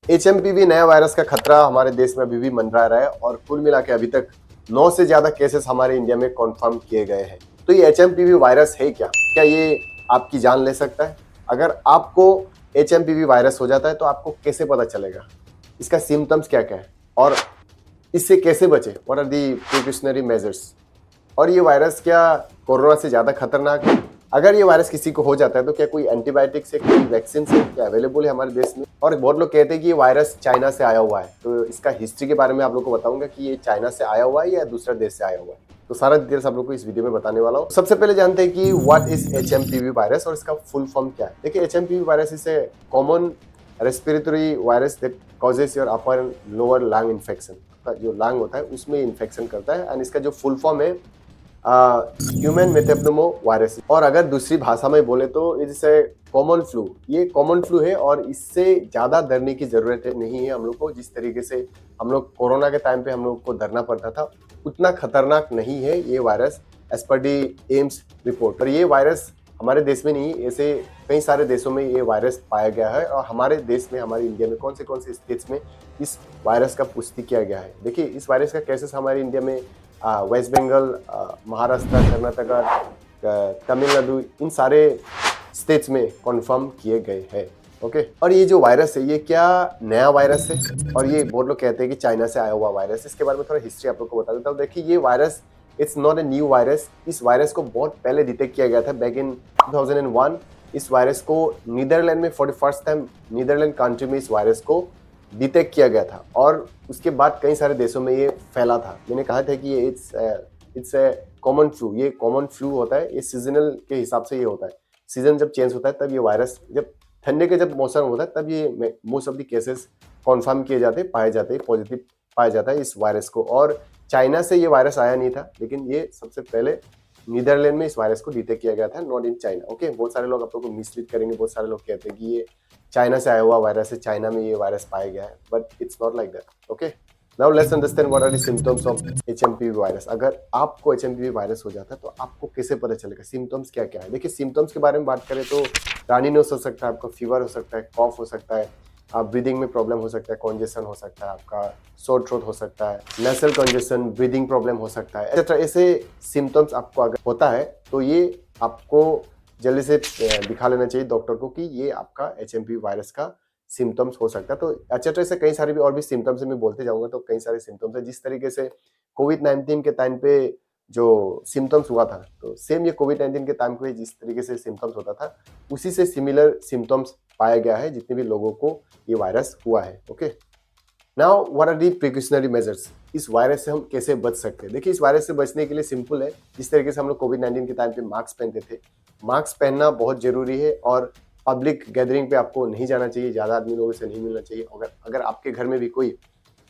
HMPV नया virus का खतरा हमारे देश में अभी भी मंडरा रहा है और कुल मिला के अभी तक 9 से ज्यादा केसेस हमारे इंडिया में कंफर्म किए गए हैं। तो ये HMPV वायरस है क्या ये आपकी जान ले सकता है? अगर आपको HMPV वायरस हो जाता है तो आपको कैसे पता चलेगा? इसका सिम्टम्स क्या क्या है और इससे कैसे बचे? What are the precautionary measures? और ये वायरस क्या कोरोना से ज्यादा खतरनाक है? अगर ये वायरस किसी को हो जाता है तो क्या कोई एंटीबायोटिक से कोई वैक्सीन से क्या अवेलेबल है हमारे देश में? और बहुत लोग कहते हैं कि ये वायरस चाइना से आया हुआ है, तो इसका हिस्ट्री के बारे में आप लोग को बताऊंगा कि ये चाइना से आया हुआ है या दूसरा देश से आया हुआ है। तो सारा डिटेल्स आप लोग को इस वीडियो में बताने वाला हूँ। सबसे पहले जानते हैं कि व्हाट इज HMPV वायरस और इसका फुल फॉर्म क्या है। देखिए, HMPV virus is a common respiratory virus that causes your upper and lower lung infection. जो लंग होता है उसमें इन्फेक्शन करता है एंड इसका जो फुल फॉर्म है ह्यूमन मेथेप्नेमो वायरस। और अगर दूसरी भाषा में बोले तो इट्स ए कॉमन फ्लू। ये कॉमन फ्लू है और इससे ज्यादा डरने की जरूरत नहीं है हम लोग को। जिस तरीके से हम लोग कोरोना के टाइम पे हम लोग को डरना पड़ता था, उतना खतरनाक नहीं है ये वायरस एज पर दी एम्स रिपोर्ट। पर ये वायरस हमारे देश में नहीं, ऐसे कई सारे देशों में ये वायरस पाया गया है और हमारे देश में, हमारे इंडिया में कौन से स्टेट्स में इस वायरस का पुष्टि किया गया है। देखिए, इस वायरस का केसेस हमारे इंडिया में वेस्ट बंगाल, महाराष्ट्र, कर्नाटका, तमिलनाडु, इन सारे स्टेट्स में कंफर्म किए गए हैं। ओके, और ये जो वायरस है ये क्या नया वायरस है? और ये बहुत लोग कहते हैं कि चाइना से आया हुआ वायरस। इसके बारे में थोड़ा हिस्ट्री आप लोग को बता देता हूँ। देखिए, ये virus it's not a new virus. इस वायरस को बहुत पहले डिटेक्ट किया गया था बैक इन 2001। इस वायरस को नीदरलैंड में for the first time, Netherlands country में इस वायरस को डिटेक्ट किया गया था और उसके बाद कई सारे देशों में ये फैला था। मैंने कहा था कि ये इट्स ए कॉमन फ्लू। ये कॉमन फ्लू होता है, ये सीजनल के हिसाब से ये होता है। सीजन जब चेंज होता है तब ये वायरस, जब ठंडे के जब मौसम होता है तब ये most of the cases confirm किए जाते, पाए जाते, पॉजिटिव पाया जाता है इस वायरस को। और चाइना से ये वायरस आया नहीं था, लेकिन ये सबसे पहले नीदरलैंड में इस वायरस को डिटेक्ट किया गया था, नॉट इन चाइना। ओके, बहुत सारे लोग आप लोग को मिसलीड करेंगे। बहुत सारे लोग कहते हैं कि ये चाइना से आया हुआ वायरस है, चाइना में ये वायरस पाया गया है, but it's not like that. Okay, now let's understand what are the symptoms of HMPV virus. अगर आपको HMPV वायरस हो जाता है तो आपको कैसे पता चलेगा? सिम्टम्स क्या क्या है? देखिए, सिम्टम्स के बारे में बात करें तो रानी नोज हो सकता है, आपका फीवर हो सकता है, कॉफ हो सकता है, ब्रीदिंग में प्रॉब्लम हो सकता है, कॉन्जेशन हो सकता है, आपका सोर थ्रोट हो सकता है, नेसल कॉन्जेशन, ब्रीदिंग प्रॉब्लम हो सकता है, एक्सेट्रा। ऐसे सिम्टम्स आपको अगर होता है तो ये आपको जल्दी से दिखा लेना चाहिए डॉक्टर को कि ये आपका HMPV वायरस का सिम्टम्स हो सकता है। तो एक्सेट्रा ऐसे कई सारे भी और भी सिम्टम्स है, मैं बोलते जाऊंगा तो कई सारे सिम्टम्स है। जिस तरीके से कोविड-19 के टाइम पे जो सिम्टम्स हुआ था, तो सेम ये कोविड-19 के टाइम पे जिस तरीके से सिम्टम्स होता था, उसी से सिमिलर सिम्टम्स पाया गया है जितने भी लोगों को ये वायरस हुआ है। Okay, now what are the precautionary measures? इस वायरस से हम कैसे बच सकते हैं? देखिए, इस वायरस से बचने के लिए सिंपल है। जिस तरीके से हम लोग कोविड-19 के टाइम पे मास्क पहनते थे, मास्क पहनना बहुत जरूरी है और पब्लिक गैदरिंग पे आपको नहीं जाना चाहिए, ज्यादा आदमी लोगों से नहीं मिलना चाहिए। अगर आपके घर में भी कोई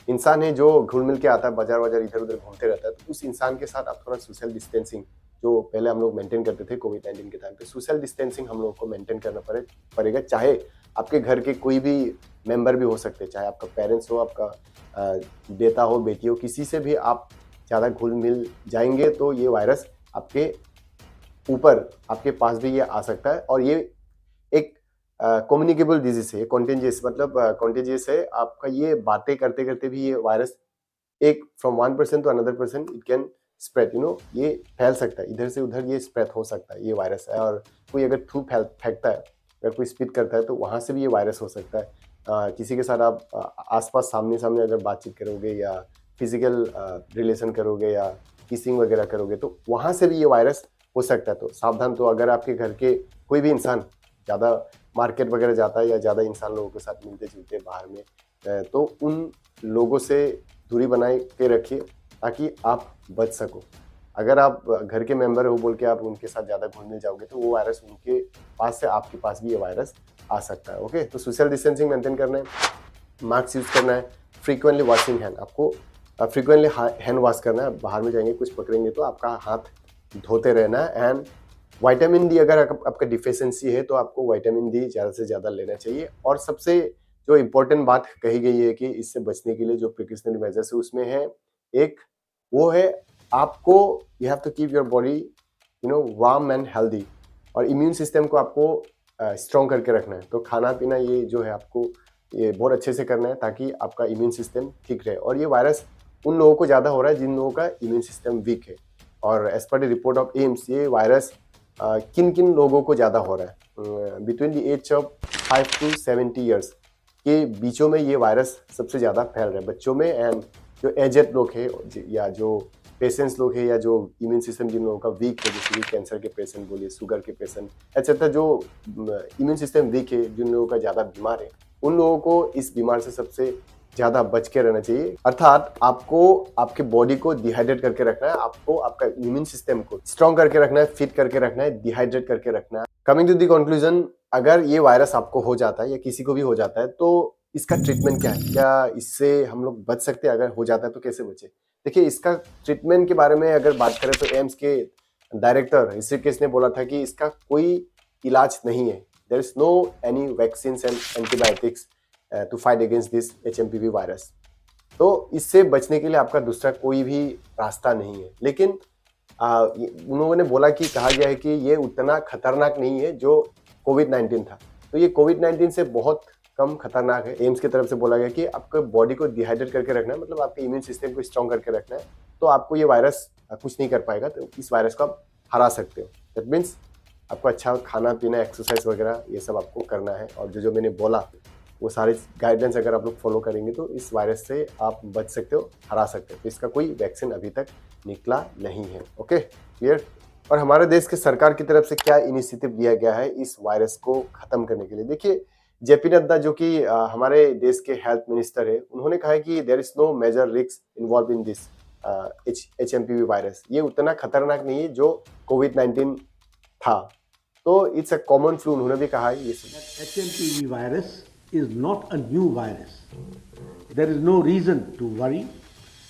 इंसान है जो घुल मिल के आता है, बाजार वाजार इधर उधर घूमते रहता है, तो उस इंसान के साथ आप थोड़ा सोशल डिस्टेंसिंग, जो पहले हम लोग मेंटेन करते थे कोविड-19 के टाइम पे, सोशल डिस्टेंसिंग हम लोग को मेंटेन करना पड़ेगा। चाहे आपके घर के कोई भी मेंबर भी हो सकते हैं, चाहे आपका पेरेंट्स हो, आपका बेटा हो, बेटी हो, किसी से भी आप ज़्यादा घुल मिल जाएंगे तो ये वायरस आपके ऊपर, आपके पास भी ये आ सकता है। और ये एक कम्युनिकेबल डिजीज है, कॉन्टेजियस, मतलब कॉन्टेजियस है। आपका ये बातें करते करते भी ये वायरस एक from one person to another person it can spread, ये फैल सकता है, इधर से उधर ये स्प्रेड हो सकता है, ये वायरस है। और कोई अगर थ्रू फेंकता है, अगर कोई स्पीट करता है तो वहाँ से भी ये वायरस हो सकता है। किसी के साथ आप आसपास सामने सामने अगर बातचीत करोगे या फिजिकल रिलेशन करोगे या किसिंग वगैरह करोगे तो वहाँ से भी ये वायरस हो सकता है। तो सावधान। तो अगर आपके घर के कोई भी इंसान ज़्यादा मार्केट वगैरह जाता है या ज़्यादा इंसान लोगों के साथ मिलते जुलते बाहर में, तो उन लोगों से दूरी बनाए के रखिए ताकि आप बच सको। अगर आप घर के मेंबर हो बोल के आप उनके साथ ज़्यादा घुल मिल जाओगे तो वो वायरस उनके पास से आपके पास भी ये वायरस आ सकता है। ओके, तो सोशल डिस्टेंसिंग मेंटेन करना है, मास्क यूज़ करना है, फ्रीक्वेंटली वॉशिंग हैंड, आपको फ्रीक्वेंटली हैंड वॉश करना है। बाहर में जाएंगे कुछ पकड़ेंगे तो आपका हाथ धोते रहना है। एंड विटामिन डी, अगर आपका डिफिशियंसी है तो आपको विटामिन डी ज़्यादा से ज़्यादा लेना चाहिए। और सबसे जो इम्पोर्टेंट बात कही गई है कि इससे बचने के लिए जो प्रिकॉशनरी मेजर्स है उसमें है एक, वो है आपको you have to keep your body warm and healthy, और इम्यून सिस्टम को आपको स्ट्रॉन्ग करके रखना है। तो खाना पीना ये जो है आपको ये बहुत अच्छे से करना है ताकि आपका इम्यून सिस्टम ठीक रहे। और ये वायरस उन लोगों को ज़्यादा हो रहा है जिन लोगों का इम्यून सिस्टम वीक है। और as per the report of AIIMS ये वायरस किन किन लोगों को ज़्यादा हो रहा है, between the age of 5 to 70 years के बीचों में ये वायरस सबसे ज़्यादा फैल रहा है बच्चों में। एंड जो एजेड लोग हैं या जो पेशेंट्स लोग हैं या जो इम्यून सिस्टम जिन लोगों का वीक है, जैसे कि कैंसर के पेशेंट बोलिए, शुगर के पेशेंट एक्सेट्रा, जो इम्यून सिस्टम वीक है, जिन लोगों का ज़्यादा बीमार है, उन लोगों को इस बीमार से सबसे ज़्यादा बच के रहना चाहिए। अर्थात आपको आपके बॉडी को डिहाइड्रेट करके रखना है, आपको आपका इम्यून सिस्टम को स्ट्रॉन्ग करके रखना है, फिट करके रखना है, डिहाइड्रेट करके रखना है। कमिंग टू द कंक्लूजन, अगर ये वायरस आपको हो जाता है या किसी को भी हो जाता है तो इसका ट्रीटमेंट क्या है? क्या इससे हम लोग बच सकते हैं? अगर हो जाता है तो कैसे बचे? देखिए, इसका ट्रीटमेंट के बारे में अगर बात करें तो एम्स के डायरेक्टर ऋषिकेश ने बोला था कि इसका कोई इलाज नहीं है। There is no any vaccine and antibiotics to fight against this HMPV virus. तो इससे बचने के लिए आपका दूसरा कोई भी रास्ता नहीं है। लेकिन उन्होंने बोला कि कहा गया है कि ये उतना खतरनाक नहीं है जो कोविड-19 था। तो ये कोविड-19 से बहुत कम खतरनाक है। एम्स की तरफ से बोला गया कि आपको बॉडी को डिहाइड्रेट करके रखना है, मतलब आपके इम्यून सिस्टम को स्ट्रॉन्ग करके रखना है, तो आपको ये वायरस कुछ नहीं कर पाएगा। तो इस वायरस को आप हरा सकते हो। दैट मीन्स आपको अच्छा खाना पीना, एक्सरसाइज वगैरह ये सब आपको करना है। और जो मैंने बोला वो सारे गाइडलाइंस अगर आप लोग फॉलो करेंगे तो इस वायरस से आप बच सकते हो, हरा सकते हो। तो इसका कोई वैक्सीन अभी तक निकला नहीं है। Okay, clear. और हमारे देश के सरकार की तरफ से क्या इनिशिएटिव लिया गया है इस वायरस को खत्म करने के लिए? देखिए, जेपी नड्डा जो कि हमारे देश के हेल्थ मिनिस्टर है, उन्होंने कहा है कि there is no major risk involve in this HMPV virus. ये उतना खतरनाक नहीं है जो कोविड-19 था। तो इट्स अ कॉमन फ्लू, उन्होंने भी कहा है। ये HMPV virus is not a new virus. There is no reason to worry.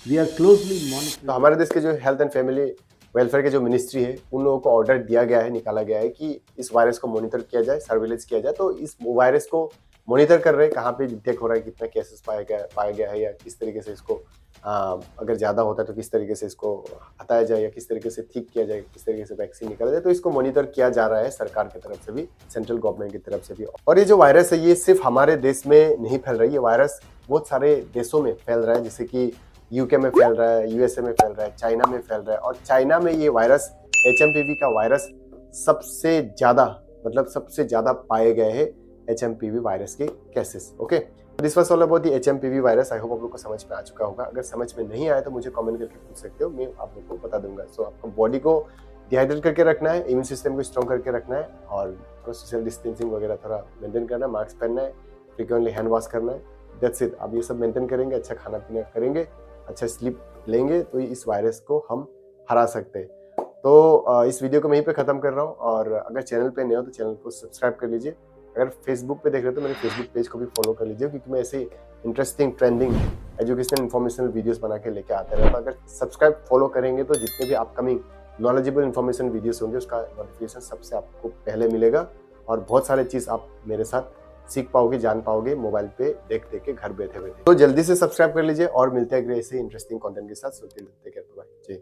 We are closely monitoring. तो हमारे देश के जो हेल्थ एंड फैमिली वेलफेयर के जो मिनिस्ट्री है, उन लोगों को ऑर्डर दिया गया है, निकाला गया है कि इस वायरस को मॉनिटर किया जाए, सर्विलेंस किया जाए। तो इस वायरस को मॉनिटर कर रहे हैं, कहाँ पे डिटेक्ट हो रहा है, कितना केसेस पाया गया है, या किस तरीके से इसको अगर ज़्यादा होता है तो किस तरीके से इसको हटाया जाए, या किस तरीके से ठीक किया जाए, किस तरीके से वैक्सीन निकाला जाए। तो इसको मॉनिटर किया जा रहा है सरकार की तरफ से भी, सेंट्रल गवर्नमेंट की तरफ से भी। और ये जो वायरस है ये सिर्फ हमारे देश में नहीं फैल रही है, ये वायरस बहुत सारे देशों में फैल रहा है, जैसे कि यूके में फैल रहा है, यूएसए में फैल रहा है, चाइना में फैल रहा है। और चाइना में ये वायरस HMPV का वायरस सबसे ज़्यादा पाए गए हैं HMPV वायरस के cases. Okay, this was all about the HMPV virus. I hope आप लोग को समझ में आ चुका होगा। अगर समझ में नहीं आया तो मुझे कमेंट करके पूछ सकते हो, मैं आप लोग को बता दूंगा। सो आपको बॉडी को डिहाइड्रेट करके रखना है, इम्यून सिस्टम को स्ट्रॉन्ग करके रखना है, और थोड़ा सोशल डिस्टेंसिंग वगैरह थोड़ा मेंटेन करना है, मास्क पहनना है, फ्रिक्वेंटली हैंड वॉश करना है। That's it. आप ये सब मेंटेन करेंगे, अच्छा खाना पीना करेंगे, अच्छा स्लीप लेंगे, तो इस वायरस को हम हरा सकते हैं। तो इस वीडियो को मैं यहीं पे ख़त्म कर रहा हूँ। और अगर चैनल पे नए हो तो चैनल को सब्सक्राइब कर लीजिए। अगर फेसबुक पे देख रहे हो तो मेरे फेसबुक पेज को भी फॉलो कर लीजिए, क्योंकि मैं ऐसे interesting, trending, educational, informational videos बना के लेके आता रहता हूँ। अगर सब्सक्राइब फॉलो करेंगे तो जितने भी अपकमिंग नॉलेजेबल इन्फॉर्मेशन वीडियोस होंगे उसका नोटिफिकेशन सबसे आपको पहले मिलेगा। और बहुत सारे चीज़ आप मेरे साथ सीख पाओगे, जान पाओगे मोबाइल पे देख के घर बैठे बैठे। तो जल्दी से सब्सक्राइब कर लीजिए और मिलते हैं ऐसे इंटरेस्टिंग कंटेंट के साथ। सुनते रहते, बाय। जी।